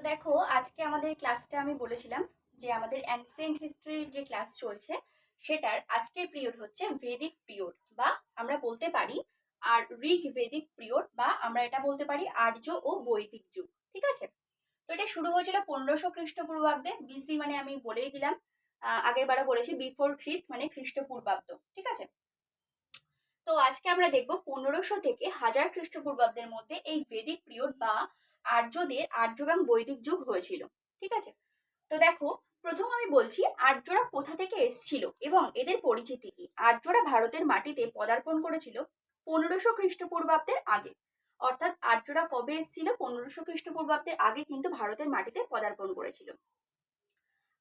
দেখো, আজকে আমাদের ক্লাসটা আমি বলেছিলাম যে আমাদের অ্যানসিয়েন্ট হিস্ট্রির যে ক্লাস চলছে সেটার আজকের পিরিয়ড হচ্ছে ভেদিক পিরিয়ড, বা আমরা বলতে পারি আর ঋগ ভেদিক পিরিয়ড, বা আমরা এটা বলতে পারি আর্য ও বৈদিক যুগ। ঠিক আছে, তো এটা শুরু হয়েছিল 1500 খ্রিস্টপূর্বাব্দে, বিসি মানে আমি বলেই দিলাম, আগের বারও বলেছি বিফোর খ্রিস্ট মানে খ্রিস্টপূর্বাব্দ। ঠিক আছে, তো আজকে আমরা দেখবো 1500 থেকে 1000 খ্রিস্টপূর্বাব্দের মধ্যে এই ভেদিক পিরিয়ড বা আর্যদের আর্য এবং বৈদিক যুগ হয়েছিল। ঠিক আছে, তো দেখো, প্রথম আমি বলছি আর্যরা কোথা থেকে এসেছিল এবং এদের পরিচিতি কি। আর্যরা ভারতের মাটিতে পদার্পণ করেছিল 1500 খ্রিস্টপূর্বাব্দের আগে। অর্থাৎ আর্যরা কবে এসেছিল? 1500 খ্রিস্টপূর্বাব্দের আগে কিন্তু ভারতের মাটিতে পদার্পণ করেছিল।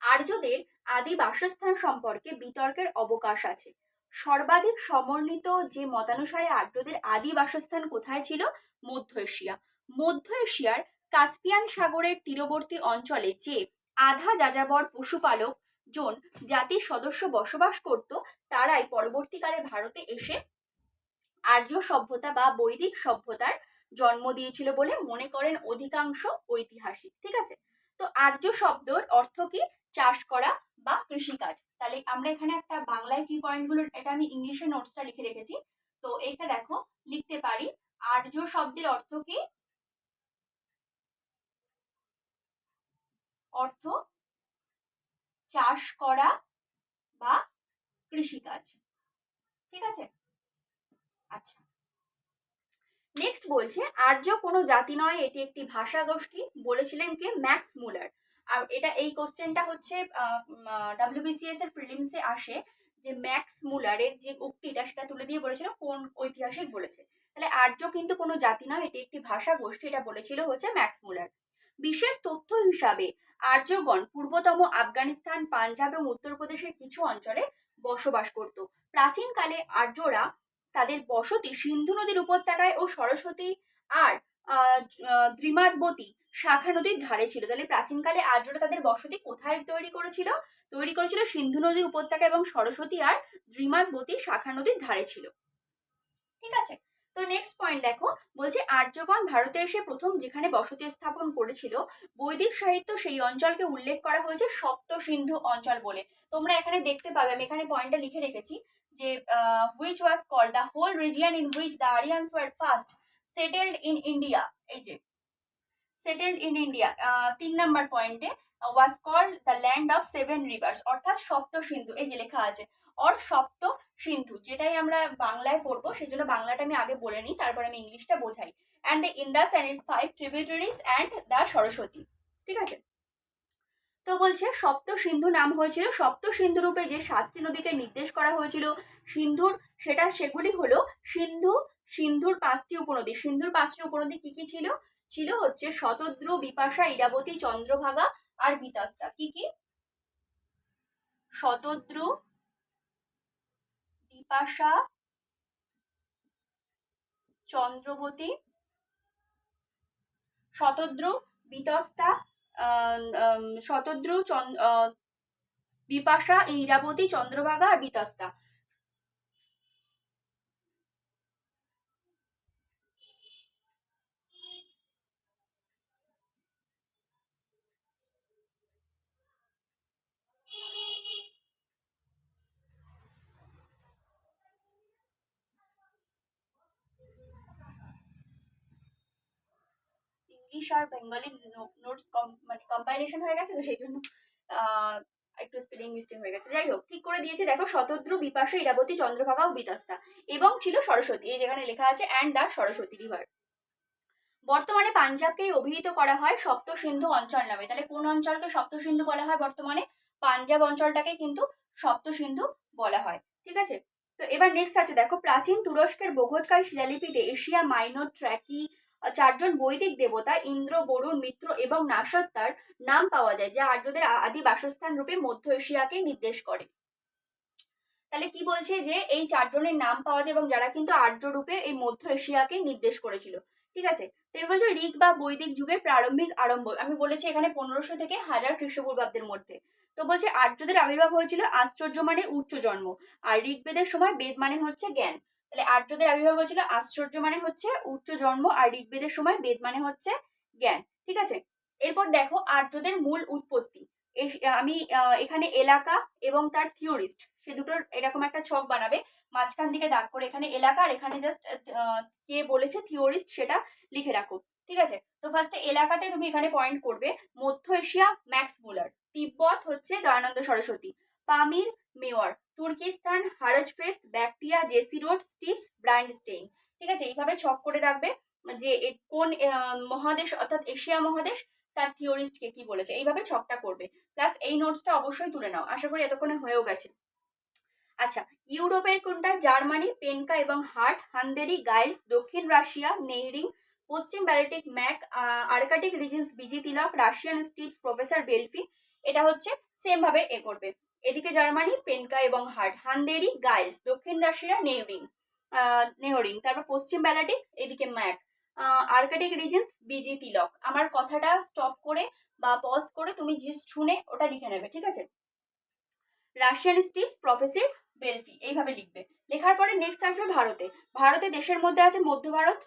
আর্যদের আদি বাসস্থান সম্পর্কে বিতর্কের অবকাশ আছে। সর্বাধিক সমন্বিত যে মতানুসারে আর্যদের আদি বাসস্থান কোথায় ছিল? মধ্য এশিয়া। মধ্য এশিয়ার কাস্পিয়ান সাগরের তীরবর্তী অঞ্চলে যে আধা যাযাবর পশুপালক জন জাতির সদস্য বসবাস করত, তারাই পরবর্তীকালে ভারতে এসে আর্য সভ্যতা বা বৈদিক সভ্যতার জন্ম দিয়েছিল বলে মনে করেন অধিকাংশ ঐতিহাসিক। ঠিক আছে, তো আর্য শব্দর অর্থ কি? চাষ করা বা কৃষিকাজ। তাহলে আমরা এখানে একটা বাংলায় কি পয়েন্টগুলো, এটা আমি ইংলিশে নোটসটা লিখে রেখেছি, তো এটা দেখো লিখতে পারি। আর্য শব্দের অর্থ কি? অর্থ চাষ করা বা কৃষিকাজ। ঠিক আছে, আচ্ছা, নেক্সট বলছে আর্য কোনো জাতি নয়, এটি একটি ভাষা গোষ্ঠী। বলেছিলেন কে? ম্যাক্স মুলার। আর এটা এই কোশ্চেনটা হচ্ছে ডাব্লিউবিসিএস এর প্রিলিমসে আসে, যে ম্যাক্স মুলারের যে উক্তিটা সেটা তুলে দিয়ে বলেছিল কোন ঐতিহাসিক বলেছে। তাহলে আর্য কিন্তু কোনো জাতি নয়, এটি একটি ভাষা গোষ্ঠী, এটা বলেছিল হচ্ছে ম্যাক্স মুলার। বিশেষ তথ্য হিসাবে আর্যগণ পূর্বতম আফগানিস্তান, পাঞ্জাব এবং উত্তরপ্রদেশের কিছু অঞ্চলে বসবাস করত। প্রাচীনকালে আর্যরা তাদের বসতি সিন্ধু নদীর উপত্যকায় ও সরস্বতী আর দ্রিমাদবতী শাখা নদীর ধারে ছিল। তাহলে প্রাচীনকালে আর্যরা তাদের বসতি কোথায় তৈরি করেছিল? তৈরি করেছিল সিন্ধু নদীর উপত্যকা এবং সরস্বতী আর দ্রিমাদবতী শাখা নদীর ধারে ছিল। ঠিক আছে, তো নেক্সট পয়েন্ট দেখো, বলছে আর্যগণ ভারতে এসে প্রথম যেখানে বসতি স্থাপন করেছিল, বৈদিক সাহিত্য সেই অঞ্চলকে উল্লেখ করা হয়েছে সপ্ত সিন্ধু অঞ্চল বলে। তোমরা এখানে দেখতে পাবে, আমি এখানে পয়েন্টটা লিখে রেখেছি যে which was called the whole region in which the Aryans were first settled in India. এই যে সেটেলড ইন ইন্ডিয়া, 3 নম্বর পয়েন্টে was called the land of seven rivers, অর্থাৎ সপ্ত সিন্ধু। এই যে লেখা আছে অর সপ্ত সিন্ধু, যেটাই আমরা বাংলায় পড়বো সেই জন্য বাংলাটা আমি আগে বলে নিই, তারপর আমি ইংলিশটা বোঝাই। And the Indus and its 5 tributaries and the Saraswati. ঠিক আছে, তো বলছে সপ্ত সিন্ধু নাম হয়েছিল সপ্ত সিন্ধু রূপে যে 7টি নদীকে নির্দেশ করা হয়েছিল সিন্ধুর, সেগুলি হলো সিন্ধু, সিন্ধুর 5টি উপনদী। সিন্ধুর 5টি উপনদী কি কি ছিল? ছিল হচ্ছে শতদ্রু, বিপাশা, ইরাবতী, চন্দ্রভাগা আর বিতস্তা। কি কি? শতদ্রু, বিপাশা, চন্দ্রবতী, শতদ্রু, বিতস্তা, শতদ্রু, বিপাশা, ইরাবতী, চন্দ্রভাগা আর বিতস্তা। ইংলিশ আর বেঙ্গলি নোটস মানে কম্পাইলেশন হয়ে গেছে, তো সেই জন্য একটু স্পেলিং মিস্টেক হয়ে গেছে। যাই হোক, ঠিক করে দিয়েছে দেখো, শতদ্রু, বিপাশা, ইরাবতী, চন্দ্রভাগা ও বিতস্তা, এবং ছিল সরস্বতী। এই যেখানে লেখা আছে অ্যান্ড দ্য সরস্বতী রিভার। বর্তমানে পাঞ্জাবকেই অভিহিত করা হয় সপ্ত সিন্ধু অঞ্চল নামে। তাহলে কোন অঞ্চলকে সপ্ত সিন্ধু বলা হয়? বর্তমানে পাঞ্জাব অঞ্চলটাকে কিন্তু সপ্ত সিন্ধু বলা হয়। ঠিক আছে, তো এবার নেক্সট আছে দেখো, প্রাচীন তুরস্কের বোঘজকার শিলালিপিতে এশিয়া মাইনর, ট্র্যাকি, 4জন বৈদিক দেবতা ইন্দ্র, বরুণ, মিত্র এবং নাসত্তার নাম পাওয়া যায়, যা আর্যদের আদি বাসস্থান রূপে মধ্য এশিয়াকে নির্দেশ করে। তাহলে কি বলছে যে এই 4জনের নাম পাওয়া যায় এবং যারা কিন্তু আর্য রূপে এই মধ্য এশিয়াকে নির্দেশ করেছিল। ঠিক আছে, তো এবার বলছে ঋগ বা বৈদিক যুগের প্রারম্ভিক আরম্ভ। আমি বলেছি এখানে 1500 থেকে 1000 খ্রিস্টপূর্বাব্দের মধ্যে। তো বলছে আর্যদের আবির্ভাব হয়েছিল আশ্চর্য মানে উচ্চ জন্ম, আর ঋগ্বেদের সময় বেদ মানে হচ্ছে জ্ঞান। তাহলে আর্যদের আবির্ভাব হয়েছিল আশ্চর্য মানে হচ্ছে উচ্চ জন্ম, আর ঋগ্বেদের সময় বেদ মানে হচ্ছে জ্ঞান। ঠিক আছে, এরপর দেখো আর্যদের মূল উৎপত্তি। আমি এখানে এলাকা এবং তার থিওরিস্ট সে দুটোর এরকম একটা ছক বানাবে, মাঝখান দিকে দাগ করে এখানে এলাকা আর এখানে জাস্ট কে বলেছে থিওরিস্ট সেটা লিখে রাখো। ঠিক আছে, তো ফার্স্টে এলাকাতে তুমি এখানে পয়েন্ট করবে মধ্য এশিয়া ম্যাক্স মুলার, তিব্বত হচ্ছে Dayanand Saraswati, Pamir Mewar, Turkestan Herzfeld, Bactria J C Rhode, স্টিভস ব্রাইনস্টেইন। ঠিক আছে, এইভাবে ছক করে রাখবে যে কোন মহাদেশ অর্থাৎ এশিয়া মহাদেশ তার থিওরিস্টকে কি বলেছে, এইভাবে ছকটা করবে। প্লাস এই নোটসটা অবশ্যই তুলে নাও, আশা করি এতক্ষণে হয়েও গেছে। আচ্ছা, ইউরোপের কোনটা? জার্মানি পেনকা এবং হার্ট, হাঙ্গেরি গাইলস, দক্ষিণ রাশিয়া নেহরিং, পশ্চিম ব্যালটিক ম্যাক, আর্কাটিক রিজনস বিজি তিলক, রাশিয়ান স্টিভস প্রফেসর বেলফি। এটা হচ্ছে সেম ভাবে এ করবে, এদিকে জার্মানি পেনকা এবং হার্ট, হাঙ্গেরি গাইলস, দক্ষিণ রাশিয়া নেহরিং, তারপর পশ্চিম ব্যালটিক এদিকে ম্যাক, আর্কাটিক রিজনস বিজি তিলক। আমার কথাটা স্টপ করে বা পজ করে তুমি জাস্ট শুনে ওটা লিখে নেবে। ঠিক আছে, রাশিয়ান স্টিভস প্রফেসর বেলফি, এইভাবে লিখবে। লেখার পরে নেক্সট আসবে ভারতে। ভারতে দেশের মধ্যে আছে মধ্য ভারত,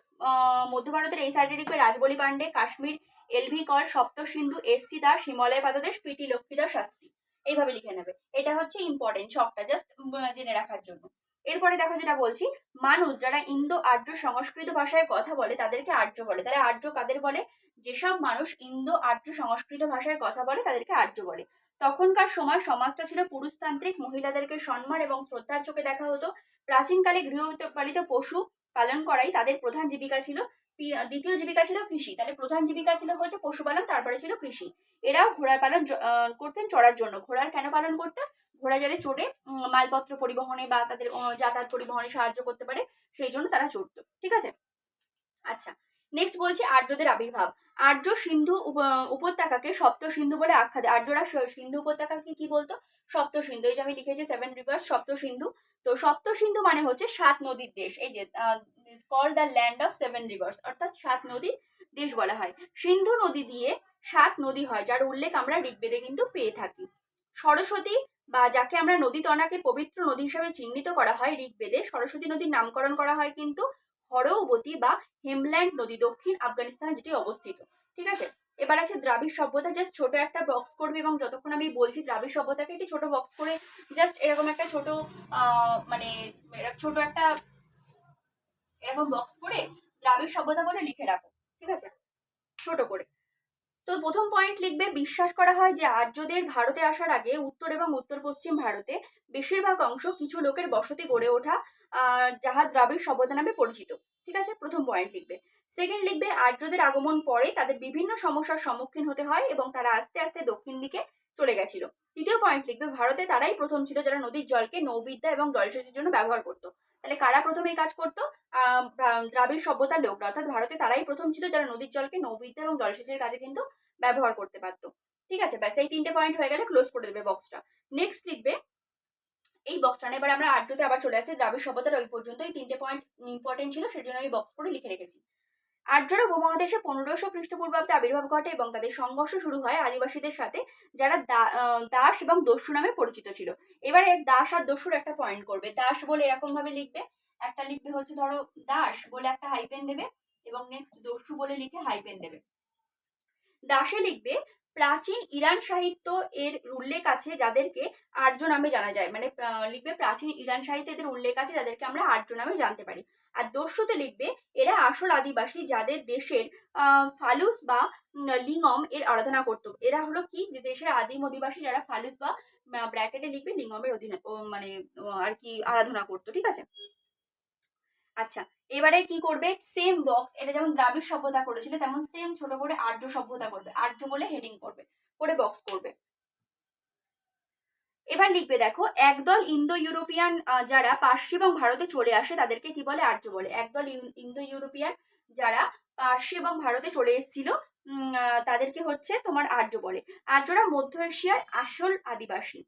মধ্য ভারতের এই সাইডে লিখবে রাজবলি পান্ডে, কাশ্মীর এলভি কর, সপ্ত সিন্ধু এসসি দাস, হিমালয় পাদদেশ পিটি লক্ষ্মীদাস শাস্ত্রী। এইভাবে লিখে নেবে, এটা হচ্ছে ইম্পর্টেন্ট ছকটা জাস্ট জেনে রাখার জন্য। এরপরে দেখো যেটা বলছি, মানুষ যারা ইন্দো আর্য সংস্কৃত ভাষায় কথা বলে তাদেরকে আর্য বলে। তাহলে আর্য কাদের বলে? যেসব মানুষ ইন্দো আর্য সংস্কৃত ভাষায় কথা বলে তাদেরকে আর্য বলে। তখনকার সময় সমাজটা ছিল পুরুষতান্ত্রিক, মহিলাদেরকে সম্মান এবং শ্রদ্ধার চোখে দেখা হতো। প্রাচীনকালে গৃহপালিত পশু পালন করাই তাদের প্রধান জীবিকা ছিল। দ্বিতীয় জীবিকা ছিল কৃষি। তাহলে প্রধান জীবিকা ছিল হচ্ছে পশুপালন, তারপরে ছিল কৃষি। এরাও ঘোড়ার পালন করতেন চড়ার জন্য। ঘোড়ার কেন পালন করতেন? ঘোড়া যাতে চড়ে মালপত্র পরিবহনে বা তাদের যাতায়াত পরিবহনে সাহায্য করতে পারে, সেই জন্য তারা চড়তো। ঠিক আছে, আচ্ছা নেক্সট বলছি আর্যদের আবির্ভাব। আর্য সিন্ধু উপত্যকাকে সপ্ত সিন্ধু বলে আখ্যা দেয়। আর্যরা সিন্ধু উপত্যকাকে কি বলতো? সপ্ত সিন্ধু। এই যে আমি লিখেছি 7 রিভার্স সপ্ত সিন্ধু। তো সপ্ত সিন্ধু মানে হচ্ছে 7 নদীর দেশ। এই যে call the land of 7 rivers, অর্থাৎ 7 নদীর দেশ বলা হয়। সিন্ধু নদী দিয়ে 7 নদী হয়, যার উল্লেখ আমরা ঋগ্বেদে কিন্তু পেয়ে থাকি। সরস্বতী বা যাকে আমরা নদী তনাকে পবিত্র নদী হিসাবে চিহ্নিত করা হয় ঋগ্বেদে, সরস্বতী নদীর নামকরণ করা হয় কিন্তু হরৌবতী বা হেমল্যান্ড নদী, দক্ষিণ আফগানিস্তানে যেটি অবস্থিত। ঠিক আছে, এবার আছে দ্রাবিড় সভ্যতা। জাস্ট ছোট একটা বক্স করবে এবং যতক্ষণ আমি বলছি দ্রাবিড় সভ্যতাকে একটি ছোট বক্স করে জাস্ট এরকম একটা ছোট মানে ছোট একটা এরকম বক্স করে দ্রাবিড় সভ্যতা বলে লিখে রাখো। ঠিক আছে, ছোট করে। তো প্রথম পয়েন্ট লিখবে, বিশ্বাস করা হয় যে আর্যদের ভারতে আসার আগে উত্তর এবং উত্তর পশ্চিম ভারতে বেশিরভাগ অংশ কিছু লোকের বসতি গড়ে ওঠা, যাহা দ্রাবিড় সভ্যতা নামে পরিচিত। ঠিক আছে, প্রথম পয়েন্ট লিখবে। সেকেন্ড লিখবে, আর্যদের আগমন পরে তাদের বিভিন্ন সমস্যার সম্মুখীন হতে হয় এবং তারা আস্তে আস্তে দক্ষিণ দিকে চলে গেছিল। তৃতীয় পয়েন্ট লিখবে, ভারতে তারাই প্রথম ছিল যারা নদীর জলকে নৌবিদ্যা এবং জলসেচের জন্য ব্যবহার করতো। তাহলে কারা প্রথমে এই কাজ করতো? দ্রাবিড় সভ্যতার লোকরা, অর্থাৎ ভারতে তারাই প্রথম ছিল যারা নদীর জলকে নৌবিদ্যা এবং জলসেচের কাজে কিন্তু ব্যবহার করতে পারতো। ঠিক আছে, ব্যাস এই 3টে পয়েন্ট হয়ে গেলে ক্লোজ করে দেবে বক্সটা। নেক্সট লিখবে এই বক্সটা। এবার আমরা আর্যতে আবার চলে আসি। দ্রাবিড় সভ্যতার ওই পর্যন্ত এই 3টে পয়েন্ট ইম্পর্টেন্ট ছিল, সেজন্য আমি বক্স করে লিখে রেখেছি। আর্যরা উপমহাদেশে 1500 খ্রিস্টপূর্বাব্দে আবির্ভাব ঘটে এবং তাদের সংঘর্ষ শুরু হয় আদিবাসীদের সাথে, যারা দাস এবং দস্যু নামে পরিচিত ছিল। এবারে দাস আর দস্যুর একটা পয়েন্ট করবে। দাস বলে এরকম ভাবে লিখবে, একটা লিখবে হচ্ছে ধরো দাস বলে একটা হাইপেন দেবে এবং নেক্সট দস্যু বলে লিখে হাইপেন দেবে। দাসে লিখবে প্রাচীন ইরান সাহিত্য এর উল্লেখ আছে যাদেরকে আর্য নামে জানা যায়, মানে লিখবে প্রাচীন ইরান সাহিত্যে এদের উল্লেখ আছে যাদেরকে আমরা আর্য নামে জানতে পারি। আর দস্যুতে লিখবে এরা আসল আদিবাসী যাদের দেশের ফালুস বা লিঙ্গম এর আরাধনা করতো। এরা হলো কি, যে দেশের আদিম অধিবাসী যারা ফালুস বা ব্র্যাকেটে লিখবে লিঙ্গমের অধীনে মানে আর কি আরাধনা করতো। ঠিক আছে, আচ্ছা এবারে কি করবে, সেম বক্স, এটা যেমন দ্রাবিড় সভ্যতা করেছিল তেমন সেম ছোট করে আর্য সভ্যতা করবে, আর্য বলে হেডিং করবে, করে বক্স করবে। এবার লিখবে দেখো, একদল ইন্দো ইউরোপিয়ান যারা পার্সি এবং ভারতে চলে আসে তাদেরকে কি বলে? আর্য বলে। একদল ইন্দো ইউরোপিয়ান যারা পার্সি এবং ভারতে চলে এসেছিল তাদেরকে হচ্ছে তোমার আর্য বলে। আর্যরা মধ্য এশিয়ার আসল আদিবাসী।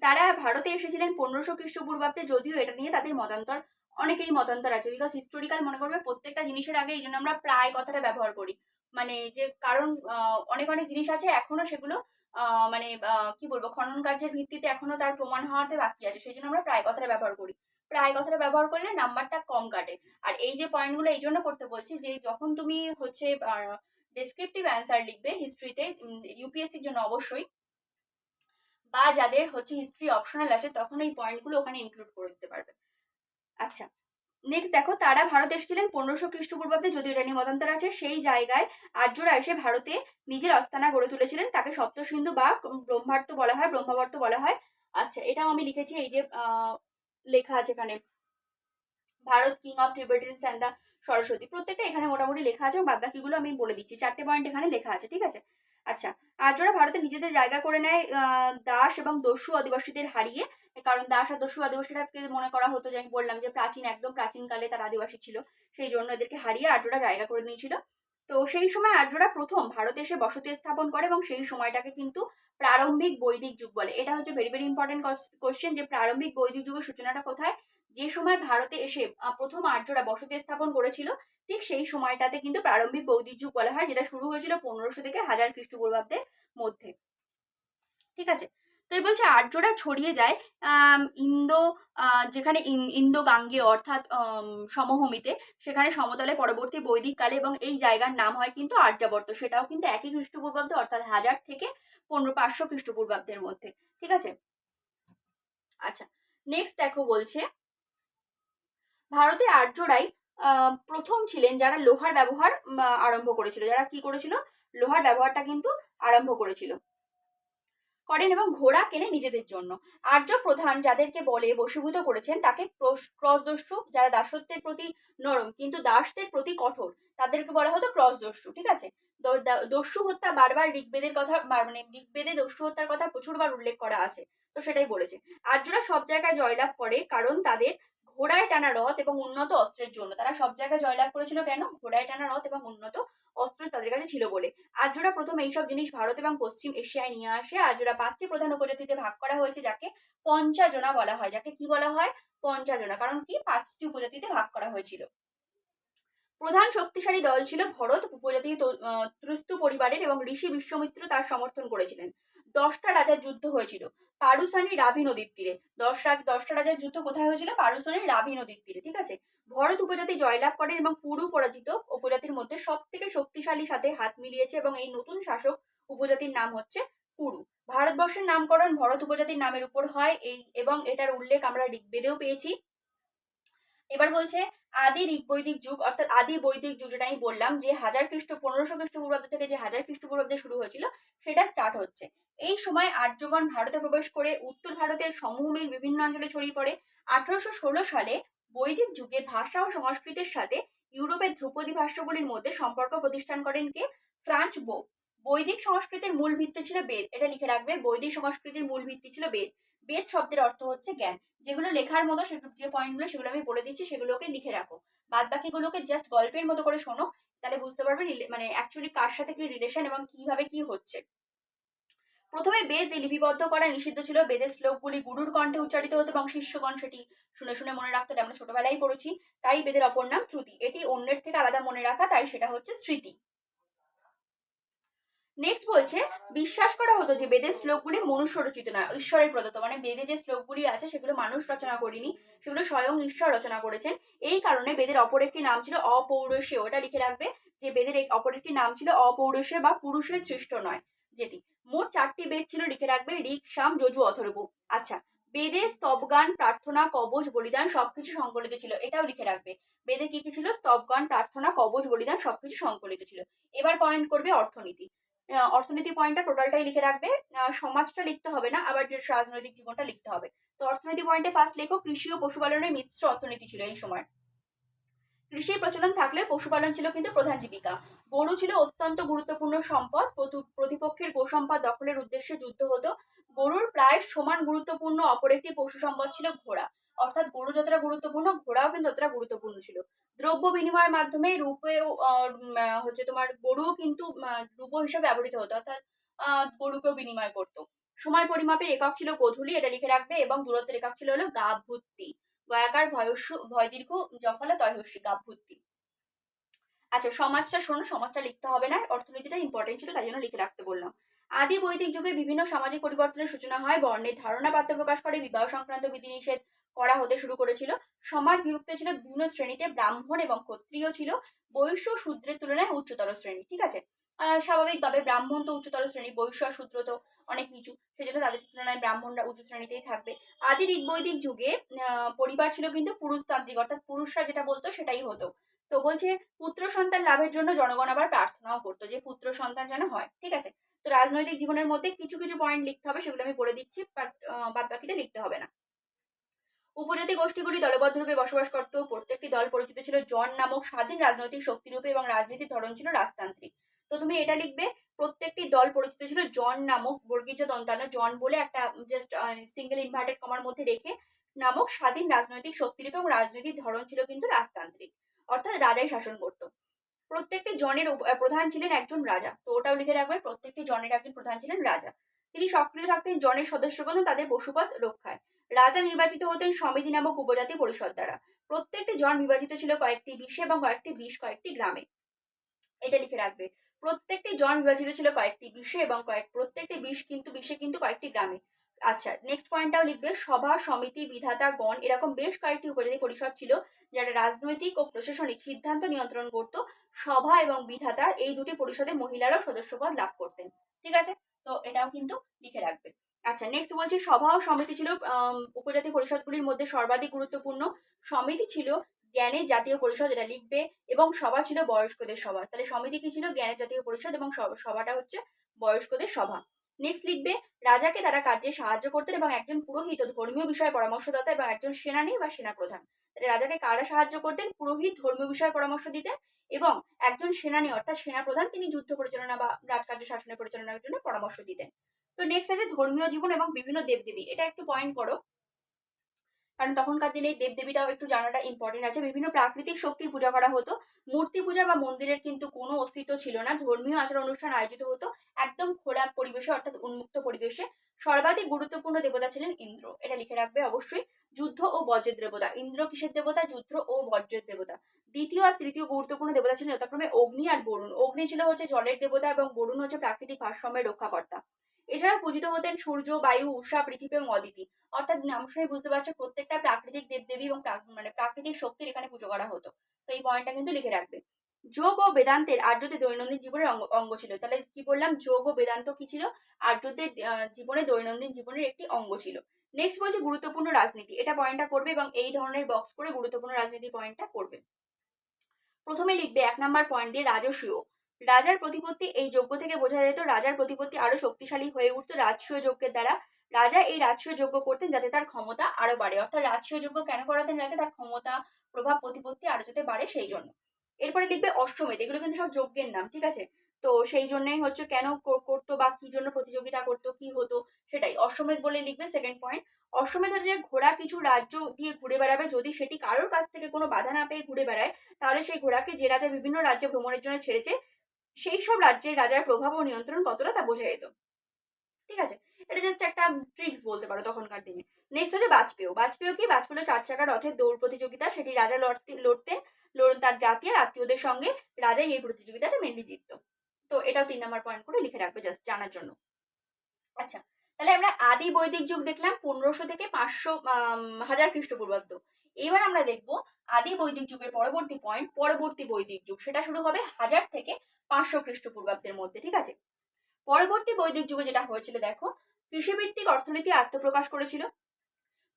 তারা ভারতে এসেছিলেন 1500 খ্রিস্টপূর্বাব্দে, যদিও এটা নিয়ে তাদের মতান্তর, অনেকেরই মতান্তর আছে। বিকজ হিস্টোরিক্যাল মনে করবে প্রত্যেকটা জিনিসের আগে, এই জন্য আমরা প্রায় কথাটা ব্যবহার করি, মানে যে কারণ অনেক অনেক জিনিস আছে এখনো সেগুলো মানে কি বলবো, খনন কার্যের ভিত্তিতে এখনো তার প্রমাণ হওয়াতে বাকি আছে, সেই জন্য আমরা প্রায় কথাটা ব্যবহার করি। প্রায় কথাটা ব্যবহার করলে নাম্বারটা কম কাটে। আর এই যে পয়েন্টগুলো এই জন্য করতে বলছি যে যখন তুমি হচ্ছে ডেসক্রিপটিভ অ্যান্সার লিখবে হিস্ট্রিতে, ইউপিএসসির জন্য অবশ্যই, বা যাদের হচ্ছে হিস্ট্রি অপশনাল আছে তখন এই পয়েন্টগুলো ওখানে ইনক্লুড করে দিতে পারবে। আচ্ছা, নেক্সট দেখো, তারা ভারত এসেছিলেন 1500 খ্রিস্টপূর্বাব্দে, যদিও এটা নিয়ে মতান্তর আছে। সেই জায়গায় আর্যরা এসে ভারতে নিজের আস্তানা গড়ে তুলেছিলেন, তাকে সপ্তসিন্ধু বা ব্রহ্মার্ত বলা হয়, ব্রহ্মাবর্ত বলা হয়। আচ্ছা, এটাও আমি লিখেছি, এই যে লেখা আছে এখানে, Bharat king of Tibetans and the Saraswati, প্রত্যেকটা এখানে মোটামুটি লেখা আছে, বাদ বাকিগুলো আমি বলে দিচ্ছি, 4টে পয়েন্ট এখানে লেখা আছে, ঠিক আছে। আচ্ছা, আর্যরা ভারতে নিজেদের জায়গা করে নেয় দাস এবং দস্যু আদিবাসীদের হারিয়ে, কারণ দাস আর দস্যু আদিবাসীরাকে মনে করা হতো, যে আমি বললাম যে প্রাচীন, একদম প্রাচীনকালে তারা আদিবাসী ছিল, সেই জন্য এদেরকে হারিয়ে আর্যরা জায়গা করে নিয়েছিল। তো সেই সময় আর্যরা প্রথম ভারতে এসে বসতি স্থাপন করে, এবং সেই সময়টাকে কিন্তু প্রারম্ভিক বৈদিক যুগ বলে। এটা হচ্ছে ভেরি ভেরি ইম্পর্টেন্ট কোশ্চেন, যে প্রারম্ভিক বৈদিক যুগের সূচনাটা কোথায়, যে সময় ভারতে এসে প্রথম আর্যরা বসতি স্থাপন করেছিল, ঠিক সেই সময়টাতে কিন্তু প্রারম্ভিক বৈদিক যুগ বলা হয়, যেটা শুরু হয়েছিল 1500 থেকে 1000 খ্রিস্টপূর্বাব্দের মধ্যে, ঠিক আছে। তো এই বলছে আর্যরা ছড়িয়ে যায় ইন্দো, যেখানে ইন্দো গাঙ্গেয় অর্থাৎ সমভূমিতে, সেখানে সমতলে পরবর্তী বৈদিক কালে, এবং এই জায়গার নাম হয় কিন্তু আর্যাবর্ত, সেটাও কিন্তু একই খ্রিস্টপূর্বাব্দে, অর্থাৎ 1000 থেকে 500 খ্রিস্টপূর্বাব্দের মধ্যে, ঠিক আছে। আচ্ছা, নেক্সট দেখো, বলছে ভারতে আর্যরাই প্রথম ছিলেন যারা লোহার ব্যবহার আরম্ভ করেছিল, যারা কি করেছিল, লোহার ব্যবহারটা কিন্তু আরম্ভ করেন, এবং ঘোড়া কেনে নিজেদের জন্য। আর্য প্রধান যাদেরকে বলে বশীভূত করেছেন, তাকে ক্রসদস্যু, যারা দাসত্বের প্রতি নরম কিন্তু দাসদের প্রতি কঠোর, তাদেরকে বলা হতো ক্রসদস্যু, ঠিক আছে। দস্যু হত্যা বারবার ঋগ্বেদের কথা, মানে ঋগ্বেদে দস্যু হত্যার কথা প্রচুরবার উল্লেখ করা আছে, তো সেটাই বলেছে। আর্যরা সব জায়গায় জয়লাভ করে কারণ তাদের ঘোড়ায় টানা রথ এবং উন্নত অস্ত্রের জন্য। তারা সব জায়গায় জয়লাভ করেছিল কেন, ঘোড়ায় টানা রথ এবং উন্নত অস্ত্র তাদের কাছে ছিল বলে। আর্যরা প্রথম এইসব জিনিস ভারত এবং পশ্চিম এশিয়ায় নিয়ে আসে। আর্যরা 5টি প্রধান উপজাতিতে ভাগ করা হয়েছে, যাকে পঞ্চাজনা বলা হয়। যাকে কি বলা হয়, পঞ্চাজনা, কারণ কি 5টি উপজাতিতে ভাগ করা হয়েছিল। প্রধান শক্তিশালী দল ছিল ভরত উপজাতি ত্রস্তু পরিবারের, এবং ঋষি বিশ্বমিত্র তার সমর্থন করেছিলেন। 10টা রাজার যুদ্ধ হয়েছিল পারুসানি রাভি নদীর তীরে। 10টা রাজার যুদ্ধ কোথায় হয়েছিল, পারুসানি রাভি নদীর তীরে, ঠিক আছে। ভরত উপজাতি জয়লাভ করেন, এবং পুরু পরাজিত উপজাতির মধ্যে সব থেকে শক্তিশালী সাথে হাত মিলিয়েছে, এবং এই নতুন শাসক উপজাতির নাম হচ্ছে পুরু। ভারতবর্ষের নামকরণ ভরত উপজাতির নামের উপর হয়, এই এবং এটার উল্লেখ আমরা ঋগ্বেদেও পেয়েছি। এবার বলছে আদি বৈদিক যুগ, অর্থাৎ আদি বৈদিক যুগ, যেটা আমি বললাম যে 1500 খ্রিস্টপূর্বাব্দ থেকে যে 1000 খ্রিস্টপূর্বাব্দে শুরু হয়েছিল, সেটা স্টার্ট হচ্ছে। এই সময় আর্যগণ ভারতে প্রবেশ করে উত্তর ভারতের সমভূমির বিভিন্ন অঞ্চলে ছড়িয়ে পড়ে। 1816 সালে বৈদিক যুগে ভাষা ও সংস্কৃতির সাথে ইউরোপের ধ্রুপদী ভাষ্যগুলির মধ্যে সম্পর্ক প্রতিষ্ঠান করেন কে, ফ্রান্স বো। বৈদিক সংস্কৃতির মূল ভিত্তি ছিল বেদ, এটা লিখে রাখবে, বৈদিক সংস্কৃতির মূল ভিত্তি ছিল বেদ। বেদ শব্দের অর্থ হচ্ছে জ্ঞান। যেগুলো লেখার মতো, যে পয়েন্টগুলো সেগুলো আমি বলে দিচ্ছি, সেগুলোকে লিখে রাখো, বাদ বাকিগুলোকে জাস্ট গল্পের মতো করে শোনো, তাহলে বুঝতে পারবে মানে অ্যাকচুয়ালি কার সাথে কি রিলেশন এবং কিভাবে কি হচ্ছে। প্রথমে বেদ লিপিবদ্ধ করা নিষিদ্ধ ছিল। বেদের শ্লোকগুলি গুরুর কণ্ঠে উচ্চারিত হতো, এবং শিষ্যগণ সেটি শুনে শুনে মনে রাখতো, আমরা ছোটবেলায় পড়েছি। তাই বেদের অপর নাম শ্রুতি। এটি অন্যের থেকে আলাদা মনে রাখা, তাই সেটা হচ্ছে স্মৃতি। নেক্সট বলছে বিশ্বাস করা হতো যে বেদের শ্লোকগুলি মনুষ্য রচিত নয়, ঈশ্বরের প্রদত্ত, মানে বেদে যে শ্লোকগুলি আছে সেগুলো মানুষ রচনা করেনি, সেগুলো স্বয়ং ঈশ্বর রচনা করেছেন। এই কারণে বেদের অপর একটি নাম ছিল অপৌরুষেয়, ওটা লিখে রাখবে, যে বেদের অপর একটি নাম ছিল অপৌরুষেয় বা পুরুষের সৃষ্ট নয়, যেটি। মোট 4টি বেদ ছিল, লিখে রাখবে, ঋক, সাম, যজু, অথর্ব। আচ্ছা, বেদে স্তবগান, প্রার্থনা, কবচ, বলিদান সবকিছু সংকলিত ছিল, এটাও লিখে রাখবে। বেদে কি কি ছিল, স্তবগান, প্রার্থনা, কবচ, বলিদান সবকিছু সংকলিত ছিল। এবার পয়েন্ট করবে অর্থনীতি। অর্থনীতি পয়েন্টটা টোটালটাই লিখে রাখবে, সমাজটা লিখতে হবে না, আবার যে রাজনৈতিক জীবনটা লিখতে হবে। তো অর্থনীতি পয়েন্টে ফার্স্ট লেখো, কৃষি ও পশুপালনের মিশ্র অর্থনীতি ছিল এই সময়। কৃষির প্রচলন থাকলে পশুপালন ছিল কিন্তু প্রধান জীবিকা। গরু ছিল অত্যন্ত গুরুত্বপূর্ণ সম্পদ। প্রতিপক্ষের গোসম্পদ দখলের উদ্দেশ্যে যুদ্ধ হতো। গরুর প্রায় সমান গুরুত্বপূর্ণ অপর একটি পশু সম্পদ ছিল ঘোড়া, অর্থাৎ গরু যতটা গুরুত্বপূর্ণ ঘোড়াও কিন্তু ততটা গুরুত্বপূর্ণ ছিল। দ্রব্য বিনিময়ের মাধ্যমে রূপেও হচ্ছে তোমার গরুও কিন্তু রূপ হিসেবে ব্যবহৃত হতো, অর্থাৎ গরুকেও বিনিময় করতো। সময় পরিমাপের একক ছিল গোধূলি, এটা লিখে রাখবে, এবং দূরত্বের একক ছিল হলো গাভূতি, গয়াকার ভয়স্য ভয় দীর্ঘ জফলা তয়হস্যি, গাভূতি। আচ্ছা, সমাজটা শোনো, সমাজটা লিখতে হবে না, অর্থনীতিটা ইম্পর্টেন্ট ছিল তাই জন্য লিখে রাখতে বললাম। আদি বৈদিক যুগে বিভিন্ন সামাজিক পরিবর্তনের সূচনা হয়। বর্ণের ধারণা পাত্র প্রকাশ করে, বিবাহ সংক্রান্ত বিধিনিষেধ করা হতে শুরু করেছিল। সমাজ বিভক্ত ছিল বিভিন্ন শ্রেণীতে, ব্রাহ্মণ এবং ক্ষত্রিয় ছিল, বৈশ্য শূদ্রের তুলনায় উচ্চতর শ্রেণী, ঠিক আছে। স্বাভাবিকভাবে ব্রাহ্মণ তো উচ্চতর শ্রেণী, বৈশ্য আর শূদ্র তো অনেক নিচু, সেজন্য তাদের তুলনায় ব্রাহ্মণরা উচ্চ শ্রেণীতেই থাকবে। আদি ঋগ্বৈদিক যুগে পরিবার ছিল কিন্তু পুরুষতান্ত্রিক, অর্থাৎ পুরুষরা যেটা বলতো সেটাই হতো। তো বলছে পুত্র সন্তান লাভের জন্য জনগণ আবার প্রার্থনাও করতো যে পুত্র সন্তান যেন হয়। ঠিক আছে, তো রাজনৈতিক জীবনের মধ্যে কিছু কিছু পয়েন্ট লিখতে হবে, সেগুলো আমি বলে দিচ্ছি, বাট বাদ বাকিটা লিখতে হবে না। উপজাতি গোষ্ঠীগুলি দলবদ্ধরূপে বসবাস করত। প্রত্যেকটি দল পরিচিত ছিল জন নামক স্বাধীন রাজনৈতিক শক্তিরূপে এবং রাজনীতির ধরন ছিল রাজতান্ত্রিক। তো তুমি এটা লিখবে, প্রত্যেকটি দল পরিচিত ছিল জন নামক বর্গীজ দন্তান্ন জন বলে একটা জাস্ট সিঙ্গেল ইনভার্টেড কমার মধ্যে রেখে নামক স্বাধীন রাজনৈতিক শক্তিরূপে এবং রাজনীতির ধরন ছিল কিন্তু রাজতান্ত্রিক, অর্থাৎ রাজাই শাসন করত। প্রত্যেকটি জনের প্রধান ছিলেন একজন রাজা, তো ওটাও লিখে রাখবে, প্রত্যেকটি জনের একজন প্রধান ছিলেন রাজা। তিনি সক্রিয় থাকতেন জনের সদস্যগণ তাদের পশুপদ রক্ষায়। রাজা নির্বাচিত হতেন সমিতি নামক উপজাতি পরিষদ দ্বারা। প্রত্যেকটি জন বিভাজিত ছিল কয়েকটি বিশে এবং কয়েকটি বিশ কয়েকটি গ্রামে। এটা লিখে রাখবে, প্রত্যেকটি জন বিভাজিত ছিল কয়েকটি বিশে এবং প্রত্যেকটি বিশে কিন্তু কয়েকটি গ্রামে। আচ্ছা, নেক্সট পয়েন্টটাও লিখবে, সভা সমিতি বিধাতা গণ এরকম বেশ কয়েকটি উপজাতি পরিষদ ছিল যারা রাজনৈতিক ও প্রশাসনিক সিদ্ধান্ত নিয়ন্ত্রণ করত। সভা এবং বিধাতা এই দুটি পরিষদে মহিলারাও সদস্যপদ লাভ করতেন। ঠিক আছে, তো এটাও কিন্তু লিখে রাখবে। আচ্ছা, নেক্সট বলছি, সভা ও সমিতি ছিল উপজাতি পরিষদগুলির মধ্যে সর্বাধিক গুরুত্বপূর্ণ। সমিতি ছিল জ্ঞানের জাতীয় পরিষদ, এটা লিখবে, এবং সভা ছিল বয়স্কদের সভা। তাহলে সমিতি কি ছিল? জ্ঞানের জাতীয় পরিষদ, এবং সভাটা হচ্ছে বয়স্কদের সভা। নেক্সট লিখবে, রাজাকে তারা কাজে সাহায্য করতেন এবং একজন পুরোহিত ধর্মীয় বিষয়ে পরামর্শদাতা এবং একজন সেনানী বা সেনাপ্রধান। তাহলে রাজাকে কারা সাহায্য করতেন? পুরোহিত ধর্মীয় বিষয়ে পরামর্শ দিতেন, এবং একজন সেনানী অর্থাৎ সেনাপ্রধান তিনি যুদ্ধ পরিচালনা বা রাজকার্য শাসনের পরিচালনার জন্য পরামর্শ দিতেন। তো নেক্সট আছে ধর্মীয় জীবন এবং বিভিন্ন দেবদেবী, এটা একটু পয়েন্ট করো, কারণ তখনকার দিনে দেবদেবীটাও একটু জানাটা ইম্পর্টেন্ট আছে। বিভিন্ন প্রাকৃতিক শক্তির পূজা করা হতো। মূর্তি পূজা বা মন্দিরের কিন্তু কোনো অস্তিত্ব ছিল না। ধর্মীয় আচার অনুষ্ঠান আয়োজিত হতো একদম খোলা পরিবেশে, অর্থাৎ উন্মুক্ত পরিবেশে। সর্বাধিক গুরুত্বপূর্ণ দেবতা ছিলেন ইন্দ্র, এটা লিখে রাখবে অবশ্যই। যুদ্ধ ও বজ্রের দেবতা, ইন্দ্র কিসের দেবতা? যুদ্ধ ও বজ্রের দেবতা। দ্বিতীয় আর তৃতীয় গুরুত্বপূর্ণ দেবতা ছিলেন যথাক্রমে অগ্নি আর বরুণ। অগ্নি ছিল হচ্ছে জলের দেবতা এবং বরুণ হচ্ছে প্রাকৃতিক ভারসাম্যের রক্ষাকর্তা। এছাড়া পূজিত হতেন সূর্য, বায়ু, উষা, পৃথিবী এবং অদিতি। অর্থাৎ নাম শুনে বুঝতে পারছো প্রত্যেকটা প্রাকৃতিক দেবদেবী এবং প্রাকৃতিক শক্তির এখানে পুজো করা হতো। তো এই পয়েন্টটা কিন্তু লিখে রাখবে। যোগ ও বেদান্তের আর্যদের দৈনন্দিন জীবনের অঙ্গ ছিল। তাহলে কি বললাম? যোগ ও বেদান্ত কি ছিল? আর্যদের জীবনে দৈনন্দিন জীবনের একটি অঙ্গ ছিল। নেক্সট বলছে গুরুত্বপূর্ণ রাজনীতি, এটা পয়েন্টটা করবে এবং এই ধরনের বক্স করে গুরুত্বপূর্ণ রাজনীতি পয়েন্টটা করবে। প্রথমে লিখবে 1 নাম্বার পয়েন্ট দিয়ে রাজস্বীয়। রাজার প্রতিপত্তি, এই যজ্ঞ থেকে বোঝা যেত রাজার প্রতিপত্তি আরো শক্তিশালী হয়ে উঠতো রাজস্বীয় যজ্ঞের দ্বারা। রাজা এই রাজস্বীয় যজ্ঞ করতেন যাতে তার ক্ষমতা আরো বাড়ে, অর্থাৎ রাজস্বীয় যজ্ঞ কেন করাতেন রাজা? তার ক্ষমতা, প্রভাব, প্রতিপত্তি আরো যাতে বাড়ে সেই জন্য। এরপরে লিখবে অশ্বমেধ, এগুলো কিন্তু সব যজ্ঞের নাম, ঠিক আছে? তো সেই জন্যই হচ্ছে কেন করতো বা কি জন্য প্রতিযোগিতা করতো, কি হতো সেটাই অশ্বমেধ বলে লিখবে। সেকেন্ড পয়েন্ট, অশ্বমেধ হচ্ছে ঘোড়া কিছু রাজ্য দিয়ে ঘুরে বেড়াবে, যদি সেটি কারোর কাছ থেকে কোনো বাধা না পেয়ে ঘুরে বেড়ায়, তাহলে সেই ঘোড়াকে যে রাজা বিভিন্ন রাজ্যে ভ্রমণের জন্য ছেড়েছে সেই সব রাজ্যের রাজার প্রভাব ও নিয়ন্ত্রণ কতটা তা বোঝা যেত। ঠিক আছে, এটা জাস্ট একটা ট্রিক্স বলতে পারো তখনকার দিনে। নেক্সট হচ্ছে বাজপেয়। বাজপেয় কি? বাজপেয় 4 চাকার রথের দৌড় প্রতিযোগিতা, সেটি রাজা লড়তেন তার জাতি আর আত্মীয়দের সঙ্গে। রাজাই এই প্রতিযোগিতাটা মেনলি জিততো। তো এটাও 3 নাম্বার পয়েন্ট করে লিখে রাখবে জাস্ট জানার জন্য। আচ্ছা, তাহলে আমরা আদি বৈদিক যুগ দেখলাম 1500 থেকে 500 হাজার খ্রিস্টপূর্বাব্দ। এবার আমরা দেখব আদি বৈদিক যুগের পরবর্তী পয়েন্ট পরবর্তী বৈদিক যুগ, সেটা শুরু হবে 1000 থেকে 500 খ্রিস্টপূর্বাব্দের মধ্যে। ঠিক আছে, পরবর্তী বৈদিক যুগে যেটা হয়েছিল দেখো, কৃষিভিত্তিক অর্থনীতি আত্মপ্রকাশ করেছিল।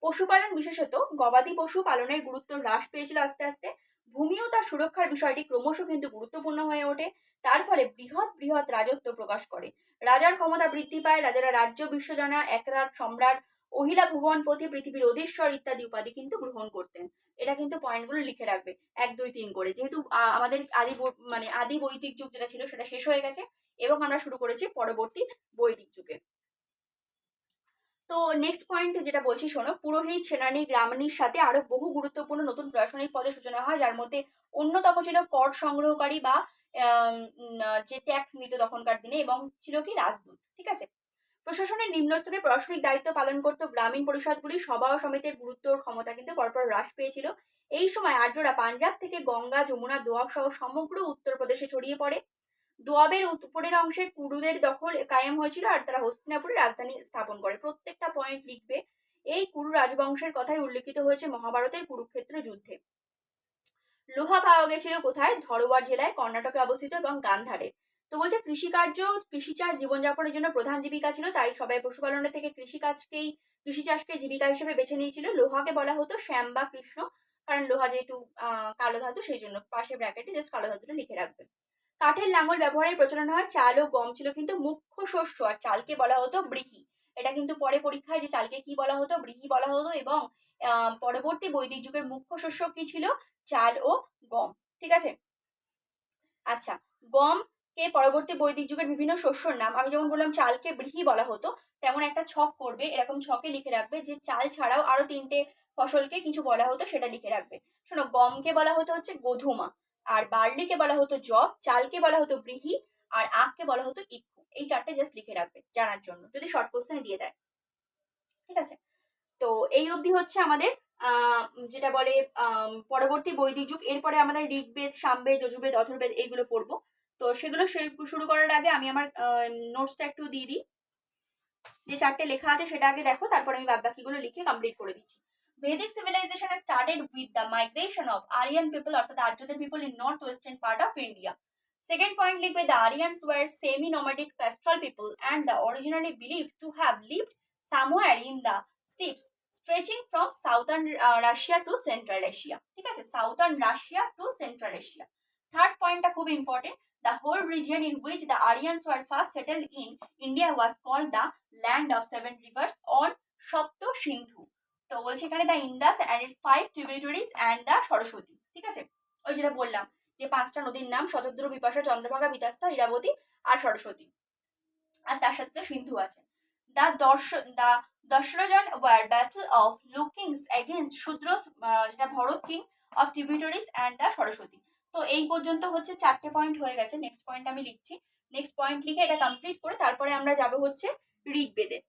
পশুপালন বিশেষত গবাদি পশু পালনের গুরুত্ব হ্রাস পেয়েছিল আস্তে আস্তে। ভূমি ও তার সুরক্ষার বিষয়টি ক্রমশ কিন্তু গুরুত্বপূর্ণ হয়ে ওঠে। তার ফলে বৃহৎ বৃহৎ রাজত্ব প্রকাশ করে। রাজার ক্ষমতা বৃদ্ধি পায়। রাজারা রাজ্য, বিশ্বজানা, একরাট, সম্রাট, অহিলা ভুবনপতি, পৃথিবীর অধীশ্বর ইত্যাদি উপাধি কিন্তু গ্রহণ করতেন। এটা কিন্তু পয়েন্টগুলো লিখে রাখবে 1 2 3 করে, যেহেতু আমাদের আদি বৈদিক যুগ যেটা ছিল সেটা শেষ হয়ে গেছে এবং আমরা শুরু করেছি পরবর্তী বৈদিক যুগে। তো নেক্সট পয়েন্ট যেটা বলছি শোনো, পুরোহিত, সেনানী, গ্রামণীর সাথে আরো বহু গুরুত্বপূর্ণ নতুন প্রশাসনিক পদের সূচনা হয়, যার মধ্যে অন্যতম ছিল কর সংগ্রহকারী বা যে ট্যাক্স নিত তখনকার দিনে, এবং ছিল কি রাজদূত। ঠিক আছে, প্রশাসনের নিম্ন স্তরে প্রশাসনিক দায়িত্ব পালন করত গ্রামীণ পরিষদগুলি। সভা ও সমিতির গুরুত্ব ও ক্ষমতা কিন্তু পরপর হ্রাস পেয়েছিল। এই সময় আর্যরা পাঞ্জাব থেকে গঙ্গা, যমুনা, দোয়াব সহ সমগ্র উত্তরপ্রদেশে ছড়িয়ে পড়ে। দোয়াবের উপরের অংশে কুরুদের দখল কায়েম হয়েছিল আর তারা হস্তিনাপুরে রাজধানী স্থাপন করে। প্রত্যেকটা পয়েন্ট লিখবে। এই কুরু রাজবংশের কথাই উল্লেখিত হয়েছে মহাভারতের কুরুক্ষেত্র যুদ্ধে। লোহা পাওয়া গেছিল কোথায়? ধরওয়ার জেলায়, কর্ণাটকে অবস্থিত, এবং গান্ধারে। তো বলছে কৃষিকার্য কৃষিচাষ জীবনযাপনের জন্য প্রধান জীবিকা ছিল, তাই সবাই পশুপালনের থেকে কৃষিচাষকে জীবিকা হিসেবে বেছে নিয়েছিল। লোহাকে বলা হতো শ্যাম বা কৃষ্ণ, কারণ লোহা যেহেতু কালো ধাতু, সেই জন্য পাশে ব্র্যাকেটে জাস্ট কালো ধাতুটা লিখে রাখবে। কাঠের লাঙল ব্যবহারের প্রচলন হয়। চাল ও গম ছিল কিন্তু মুখ্য শস্য, আর চালকে বলা হতো ব্রীহি। এটা কিন্তু পরে পরীক্ষায় যে চালকে কি বলা হতো, ব্রীহি বলা হতো। এবং পরবর্তী বৈদিক যুগের মুখ্য শস্য কি ছিল, চাল ও গম। ঠিক আছে, আচ্ছা, গম কে পরবর্তী বৈদিক যুগের বিভিন্ন শস্যর নাম। আমি যেমন বললাম চালকে ব্রীহি বলা হতো, তেমন একটা ছক করবে, এরকম ছকে লিখে রাখবে যে চাল ছাড়াও আরো 3টে ফসলকে কিছু বলা হতো, সেটা লিখে রাখবে। শোনো, গমকে বলা হতো হচ্ছে গোধুমা, আর বার্লিকে বলা হতো জব, চালকে বলা হতো ব্রীহি, আর আখকে বলা হতো ইক্ষু। এই 4টে জাস্ট লিখে রাখবে জানার জন্য, যদি শর্ট কোশ্চেন দিয়ে দেয়। ঠিক আছে, তো এই অবধি হচ্ছে আমাদের যেটা বলে পরবর্তী বৈদিক যুগ। এরপরে আমাদের ঋগ্বেদ, সামবেদ, যজুর্বেদ, অথর্বেদ এইগুলো পড়বো। তো সেগুলো শুরু করার আগে আমি আমার নোটসটা একটু দিয়ে দিই। যে 4টে লেখা আছে সেটা আগে দেখো, তারপর আমি বাদ বাকিগুলো লিখে কমপ্লিট করে দিচ্ছি। Vedic civilization started with the migration of Aryan people, অর্থাৎ আর্যদের people in northwestern part of India. Second point লিখবে, the Aryans were semi-nomadic pastoral people and the originally believed to have lived somewhere in the steppes stretching from southern Russia to central Asia. ঠিক আছে, southern Russia to central Asia. Third pointটা খুব important, the whole region in which the Aryans were first settled in India was called the land of 7 rivers on সপ্ত সিন্ধু। তো বলছে এখানে the Indus and its 5 tributaries and the Saraswati. ঠিক আছে, ওই যেটা বললাম যে 5টা নদীর নাম, শতদ্রু, বিপাশা, চন্দ্রভাগা, বিতস্তা, ইরাবতী আর সরস্বতী, আর তার সাথে তো সিন্ধু আছে। The Dasharajna war battle of লুকিংস এগেনস্ট শূদ্র, যেটা Bharat king of tributaries and the Saraswati. তো এই পর্যন্ত হচ্ছে 4টে পয়েন্ট হয়ে গেছে। নেক্সট পয়েন্ট আমি লিখছি, নেক্সট পয়েন্ট লিখে এটা কমপ্লিট করে তারপরে আমরা যাব হচ্ছে ঋগ্বেদে।